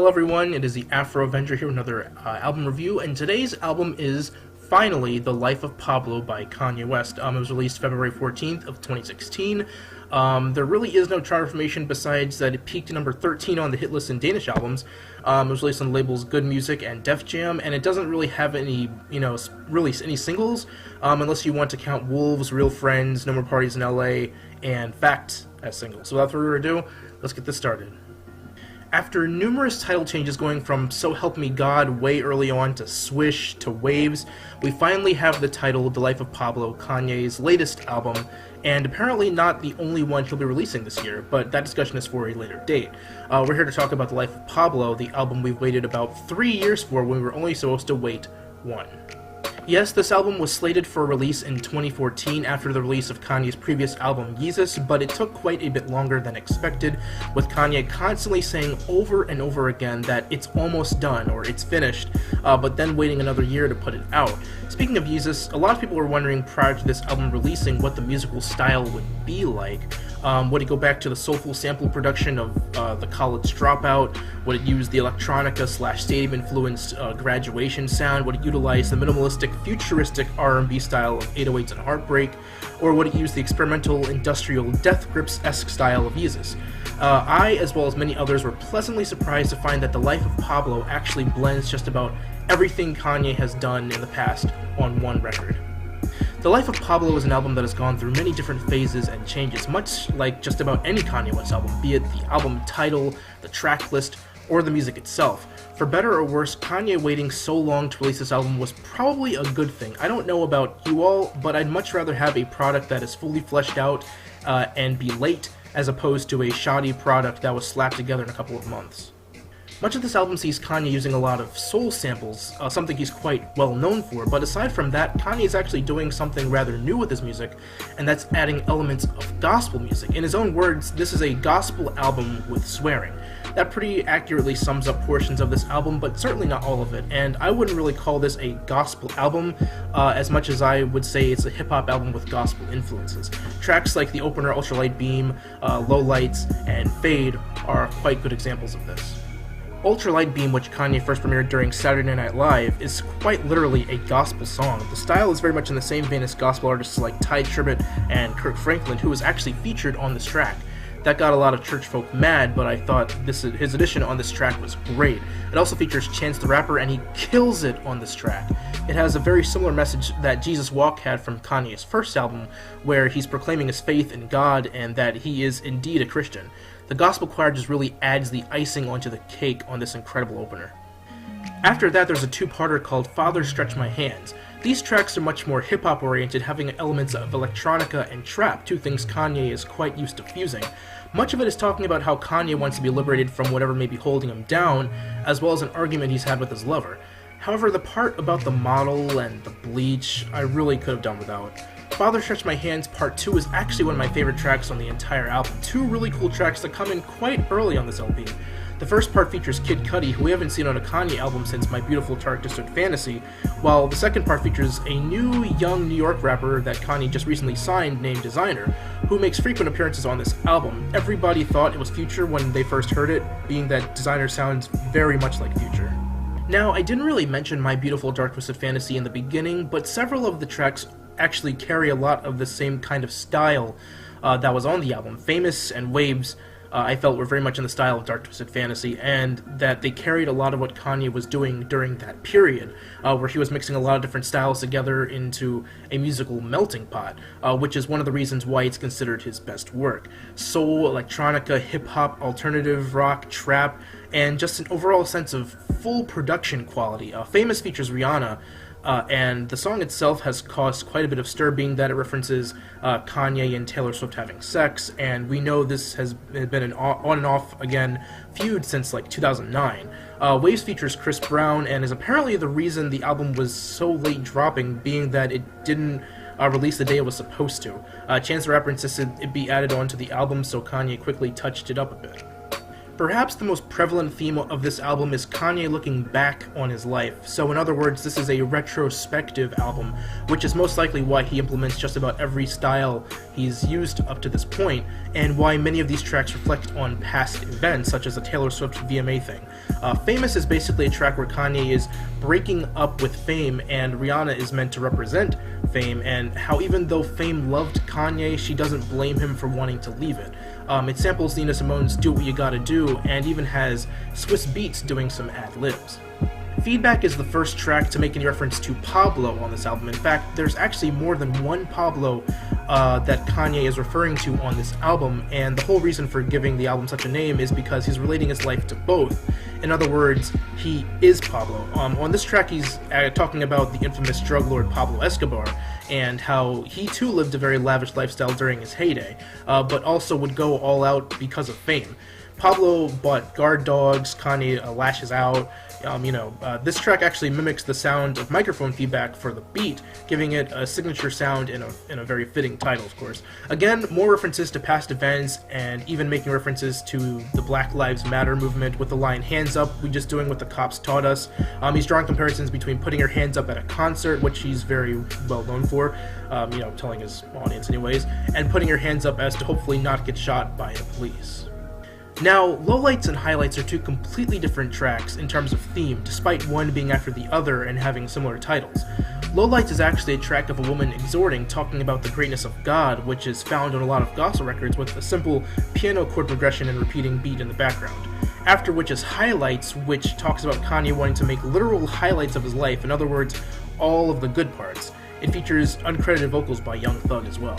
Hello everyone, it is the Afro Avenger here with another album review, and today's album is finally The Life of Pablo by Kanye West. It was released February 14th of 2016. There really is no chart information besides that it peaked at number 13 on the hit list in Danish albums. It was released on the labels Good Music and Def Jam, and it doesn't really have any, any singles, unless you want to count Wolves, Real Friends, No More Parties in LA, and Fact as singles. So without further ado, let's get this started. After numerous title changes going from So Help Me God way early on to Swish to Waves, we finally have the title The Life of Pablo, Kanye's latest album, and apparently not the only one he'll be releasing this year, but that discussion is for a later date. We're here to talk about The Life of Pablo, the album we've waited about 3 years for when we were only supposed to wait one. Yes, this album was slated for release in 2014 after the release of Kanye's previous album, Yeezus, but it took quite a bit longer than expected, with Kanye constantly saying over and over again that it's almost done, or it's finished, but then waiting another year to put it out. Speaking of Yeezus, a lot of people were wondering prior to this album releasing what the musical style would be like. Would it go back to the soulful sample production of The College Dropout? Would it use the electronica/stadium-influenced Graduation sound? Would it utilize the minimalistic, futuristic R&B style of 808s and Heartbreak? Or would it use the experimental, industrial, Death Grips-esque style of Yeezus? I, as well as many others, were pleasantly surprised to find that The Life of Pablo actually blends just about everything Kanye has done in the past on one record. The Life of Pablo is an album that has gone through many different phases and changes, much like just about any Kanye West album, be it the album title, the track list, or the music itself. For better or worse, Kanye waiting so long to release this album was probably a good thing. I don't know about you all, but I'd much rather have a product that is fully fleshed out and be late, as opposed to a shoddy product that was slapped together in a couple of months. Much of this album sees Kanye using a lot of soul samples, something he's quite well known for, but aside from that, Kanye is actually doing something rather new with his music, and that's adding elements of gospel music. In his own words, this is a gospel album with swearing. That pretty accurately sums up portions of this album, but certainly not all of it, and I wouldn't really call this a gospel album as much as I would say it's a hip-hop album with gospel influences. Tracks like the opener Ultralight Beam, Low Lights, and Fade are quite good examples of this. Ultralight Beam, which Kanye first premiered during Saturday Night Live, is quite literally a gospel song. The style is very much in the same vein as gospel artists like Ty Tribbett and Kirk Franklin, who was actually featured on this track. That got a lot of church folk mad, but I thought his addition on this track was great. It also features Chance the Rapper, and he kills it on this track. It has a very similar message that Jesus Walk had from Kanye's first album, where he's proclaiming his faith in God and that he is indeed a Christian. The gospel choir just really adds the icing onto the cake on this incredible opener. After that, there's a two-parter called Father Stretch My Hands. These tracks are much more hip-hop oriented, having elements of electronica and trap, two things Kanye is quite used to fusing. Much of it is talking about how Kanye wants to be liberated from whatever may be holding him down, as well as an argument he's had with his lover. However, the part about the model and the bleach, I really could have done without. Father Stretch My Hands Part 2 is actually one of my favorite tracks on the entire album. Two really cool tracks that come in quite early on this LP. The first part features Kid Cudi, who we haven't seen on a Kanye album since My Beautiful Dark Twisted Fantasy, while the second part features a new, young New York rapper that Kanye just recently signed named Designer, who makes frequent appearances on this album. Everybody thought it was Future when they first heard it, being that Designer sounds very much like Future. Now, I didn't really mention My Beautiful Dark Twisted Fantasy in the beginning, but several of the tracks actually carry a lot of the same kind of style that was on the album. Famous and Waves, I felt, were very much in the style of Dark Twisted Fantasy, and that they carried a lot of what Kanye was doing during that period, where he was mixing a lot of different styles together into a musical melting pot, which is one of the reasons why it's considered his best work. Soul, electronica, hip-hop, alternative rock, trap, and just an overall sense of full production quality. Famous features Rihanna, and the song itself has caused quite a bit of stir, being that it references Kanye and Taylor Swift having sex, and we know this has been an on and off again feud since like 2009. Waves features Chris Brown and is apparently the reason the album was so late dropping, being that it didn't release the day it was supposed to. Chance the Rapper insisted it be added onto the album, so Kanye quickly touched it up a bit. Perhaps the most prevalent theme of this album is Kanye looking back on his life. So in other words, this is a retrospective album, which is most likely why he implements just about every style he's used up to this point, and why many of these tracks reflect on past events, such as the Taylor Swift VMA thing. Famous is basically a track where Kanye is breaking up with Fame, and Rihanna is meant to represent Fame, and how even though Fame loved Kanye, she doesn't blame him for wanting to leave it. It samples Nina Simone's Do What You Gotta Do, and even has Swiss Beats doing some ad-libs. Feedback is the first track to make any reference to Pablo on this album. In fact, there's actually more than one Pablo that Kanye is referring to on this album, and the whole reason for giving the album such a name is because he's relating his life to both. In other words, he is Pablo. On this track, he's talking about the infamous drug lord Pablo Escobar, and how he too lived a very lavish lifestyle during his heyday, but also would go all out because of Fame. Pablo bought guard dogs, Kanye lashes out. This track actually mimics the sound of microphone feedback for the beat, giving it a signature sound in a very fitting title, of course. Again, more references to past events, and even making references to the Black Lives Matter movement with the line, "Hands up, we just doing what the cops taught us." He's drawing comparisons between putting your hands up at a concert, which he's very well known for, telling his audience anyways, and putting your hands up as to hopefully not get shot by the police. Now, Lowlights and Highlights are two completely different tracks in terms of theme, despite one being after the other and having similar titles. Lowlights is actually a track of a woman exhorting, talking about the greatness of God, which is found on a lot of gospel records with a simple piano chord progression and repeating beat in the background. After which is Highlights, which talks about Kanye wanting to make literal highlights of his life, in other words, all of the good parts. It features uncredited vocals by Young Thug as well.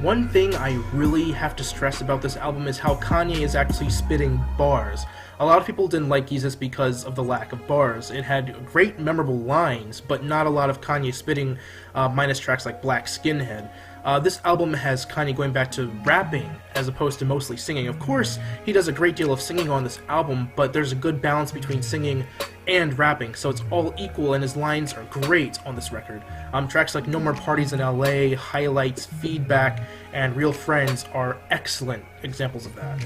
One thing I really have to stress about this album is how Kanye is actually spitting bars. A lot of people didn't like Yeezus because of the lack of bars. It had great memorable lines, but not a lot of Kanye spitting, minus tracks like Black Skinhead. This album has Kanye going back to rapping as opposed to mostly singing. Of course, he does a great deal of singing on this album, but there's a good balance between singing and rapping, so it's all equal, and his lines are great on this record. Tracks like No More Parties in LA, Highlights, Feedback, and Real Friends are excellent examples of that.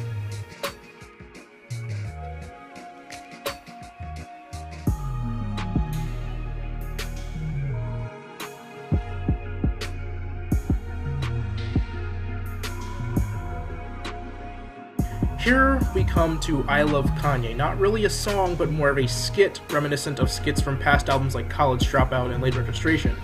Here we come to I Love Kanye, not really a song, but more of a skit reminiscent of skits from past albums like College Dropout and Late Registration.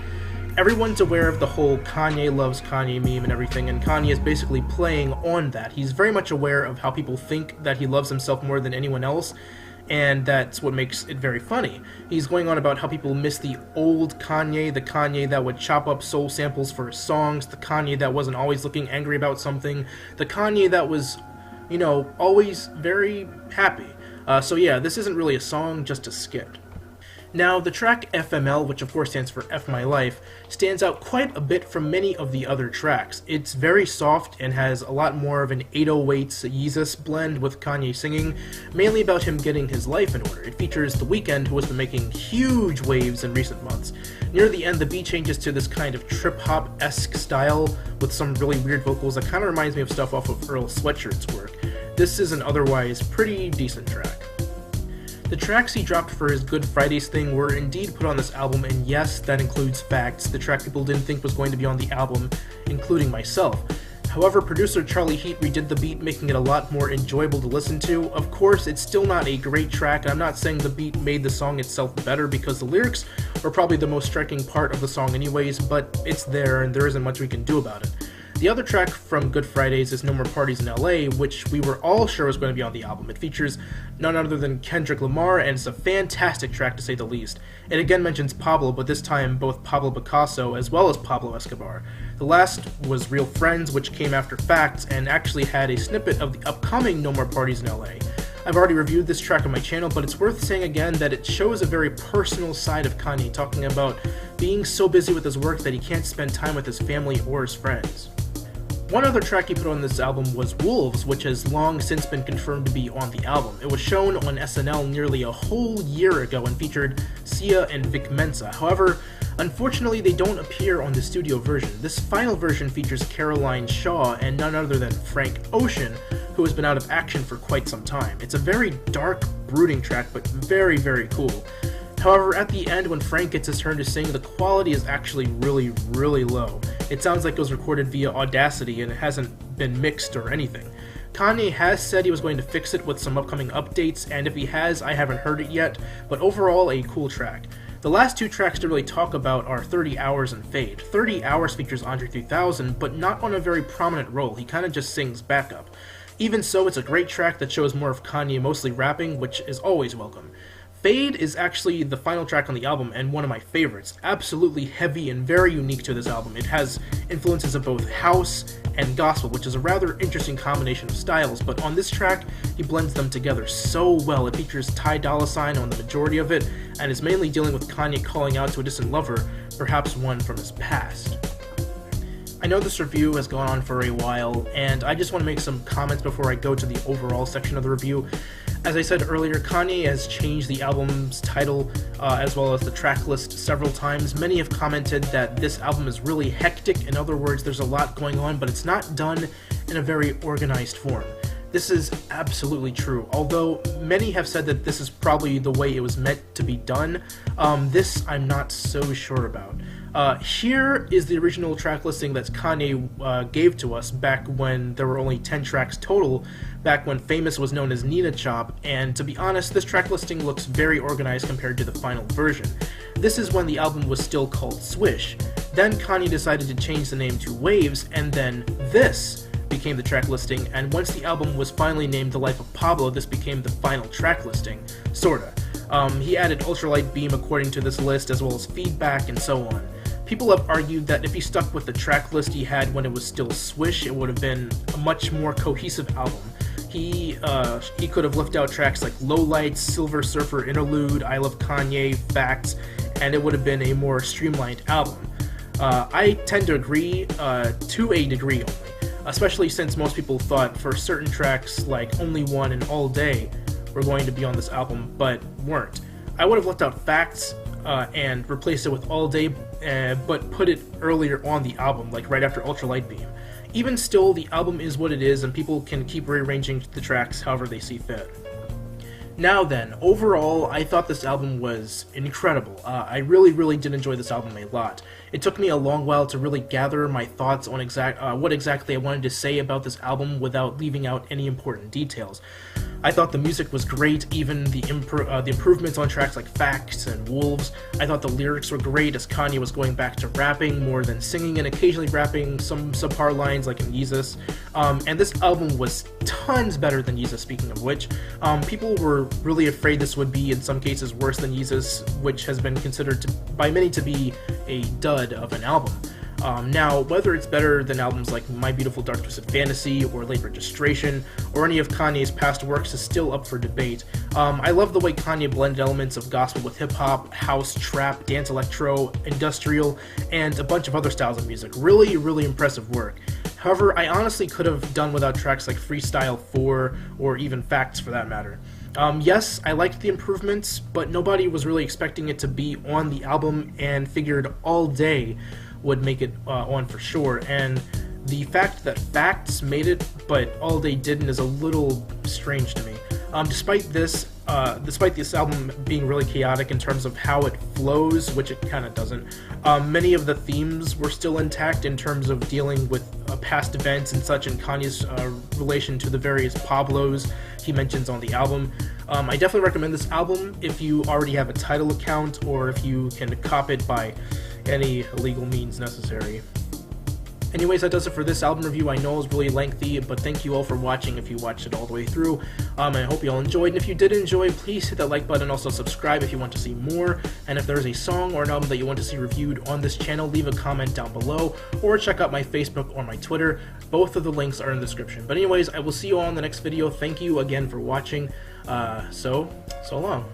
Everyone's aware of the whole Kanye loves Kanye meme and everything, and Kanye is basically playing on that. He's very much aware of how people think that he loves himself more than anyone else, and that's what makes it very funny. He's going on about how people miss the old Kanye, the Kanye that would chop up soul samples for his songs, the Kanye that wasn't always looking angry about something, the Kanye that was always very happy. So yeah, this isn't really a song, just a skit. Now, the track FML, which of course stands for F My Life, stands out quite a bit from many of the other tracks. It's very soft and has a lot more of an 808s Yeezus blend with Kanye singing, mainly about him getting his life in order. It features The Weeknd, who has been making huge waves in recent months. Near the end, the beat changes to this kind of trip-hop-esque style with some really weird vocals that kind of reminds me of stuff off of Earl Sweatshirt's work. This is an otherwise pretty decent track. The tracks he dropped for his Good Fridays thing were indeed put on this album, and yes, that includes Facts, the track people didn't think was going to be on the album, including myself. However, producer Charlie Heat redid the beat, making it a lot more enjoyable to listen to. Of course, it's still not a great track, and I'm not saying the beat made the song itself better, because the lyrics are probably the most striking part of the song anyways, but it's there, and there isn't much we can do about it. The other track from Good Fridays is No More Parties in LA, which we were all sure was going to be on the album. It features none other than Kendrick Lamar, and it's a fantastic track to say the least. It again mentions Pablo, but this time both Pablo Picasso as well as Pablo Escobar. The last was Real Friends, which came after Facts, and actually had a snippet of the upcoming No More Parties in LA. I've already reviewed this track on my channel, but it's worth saying again that it shows a very personal side of Kanye, talking about being so busy with his work that he can't spend time with his family or his friends. One other track he put on this album was Wolves, which has long since been confirmed to be on the album. It was shown on SNL nearly a whole year ago and featured Sia and Vic Mensa. However, Unfortunately, they don't appear on the studio version. This final version features Caroline Shaw and none other than Frank Ocean, who has been out of action for quite some time. It's a very dark, brooding track, but very, very cool. However, at the end, when Frank gets his turn to sing, the quality is actually really, really low. It sounds like it was recorded via Audacity and it hasn't been mixed or anything. Kanye has said he was going to fix it with some upcoming updates, and if he has, I haven't heard it yet, but overall, a cool track. The last two tracks to really talk about are 30 Hours and Fade. 30 Hours features Andre 3000, but not on a very prominent role. He kind of just sings backup. Even so, it's a great track that shows more of Kanye mostly rapping, which is always welcome. Fade is actually the final track on the album and one of my favorites. Absolutely heavy and very unique to this album. It has influences of both house and gospel, which is a rather interesting combination of styles, but on this track, he blends them together so well. It features Ty Dolla $ign on the majority of it, and is mainly dealing with Kanye calling out to a distant lover, perhaps one from his past. I know this review has gone on for a while, and I just want to make some comments before I go to the overall section of the review. As I said earlier, Kanye has changed the album's title as well as the track list several times. Many have commented that this album is really hectic. In other words, there's a lot going on, but it's not done in a very organized form. This is absolutely true, although many have said that this is probably the way it was meant to be done. This I'm not so sure about. Here is the original track listing that Kanye gave to us back when there were only 10 tracks total, back when Famous was known as Nina Chop, and to be honest, this track listing looks very organized compared to the final version. This is when the album was still called Swish. Then Kanye decided to change the name to Waves, and then this became the track listing, and once the album was finally named The Life of Pablo, this became the final track listing, sorta. He added Ultralight Beam according to this list, as well as Feedback and so on. People have argued that if he stuck with the track list he had when it was still Swish, it would have been a much more cohesive album. He could have left out tracks like Lowlights, Silver Surfer Interlude, I Love Kanye, Facts, and it would have been a more streamlined album. I tend to agree to a degree only, especially since most people thought for certain tracks like Only One and All Day were going to be on this album, but weren't. I would have left out Facts and replaced it with All Day, but put it earlier on the album, like right after Ultralight Beam. Even still, the album is what it is, and people can keep rearranging the tracks however they see fit. Now then, overall, I thought this album was incredible. I really did enjoy this album a lot. It took me a long while to really gather my thoughts on what exactly I wanted to say about this album without leaving out any important details. I thought the music was great, even the improvements on tracks like Facts and Wolves. I thought the lyrics were great as Kanye was going back to rapping more than singing and occasionally rapping some subpar lines like in Yeezus. And this album was tons better than Yeezus, speaking of which. People were really afraid this would be in some cases worse than Yeezus, which has been considered by many to be a dud of an album. Now, whether it's better than albums like My Beautiful Dark Twisted Fantasy or Late Registration or any of Kanye's past works is still up for debate. I love the way Kanye blended elements of gospel with hip-hop, house, trap, dance electro, industrial, and a bunch of other styles of music. Really impressive work. However, I honestly could have done without tracks like Freestyle 4 or even Facts for that matter. Yes, I liked the improvements, but nobody was really expecting it to be on the album and figured All Day would make it on for sure, and the fact that Facts made it but All Day didn't is a little strange to me. Despite this album being really chaotic in terms of how it flows, which it kind of doesn't, many of the themes were still intact in terms of dealing with past events and such, and Kanye's relation to the various Pablos he mentions on the album. I definitely recommend this album if you already have a Tidal account or if you can cop it by any legal means necessary. Anyways, that does it for this album review. I know it was really lengthy, but thank you all for watching if you watched it all the way through. I hope you all enjoyed, and if you did enjoy, please hit that like button and also subscribe if you want to see more. And if there's a song or an album that you want to see reviewed on this channel, leave a comment down below, or check out my Facebook or my Twitter. Both of the links are in the description. But anyways, I will see you all in the next video. Thank you again for watching. So long.